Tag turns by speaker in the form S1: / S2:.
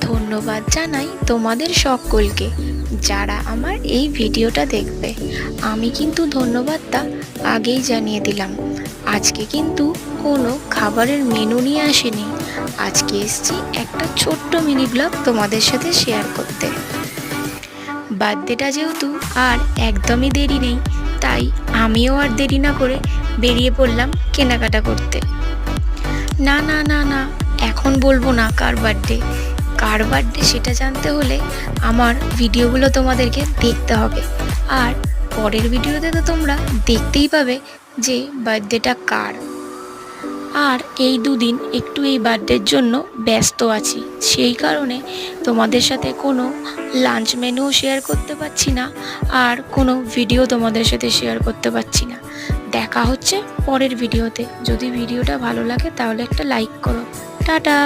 S1: ধন্যবাদ জানাই তোমাদের সকলকে যারা আমার এই ভিডিওটা দেখবে। আমি কিন্তু ধন্যবাদটা আগেই জানিয়ে দিলাম। আজকে কিন্তু কোনো খাবারের মেনু নিয়ে আসিনি, আজকে এসেছি একটা ছোট্ট মিনি ব্লগ তোমাদের সাথে শেয়ার করতে। বার্থডেটা যেহেতু আর একদমই দেরি নেই, তাই আমিও আর দেরি না করে বেরিয়ে পড়লাম কেনাকাটা করতে। না না না না, এখন বলবো না কার বার্থডে। কার বার্থডে সেটা জানতে হলে আমার ভিডিওগুলো তোমাদেরকে দেখতে হবে, আর পরের ভিডিওতে তো তোমরা দেখতেই পাবে যে বার্থডেটা কার। আর এই দুদিন একটু এই বার্থডের জন্য ব্যস্ত আছি, সেই কারণে তোমাদের সাথে কোনো লাঞ্চ মেনুও শেয়ার করতে পারছি না, আর কোনো ভিডিও তোমাদের সাথে শেয়ার করতে পারছি না। দেখা হচ্ছে পরের ভিডিওতে। যদি ভিডিওটা ভালো লাগে তাহলে একটা লাইক করো। টাটা।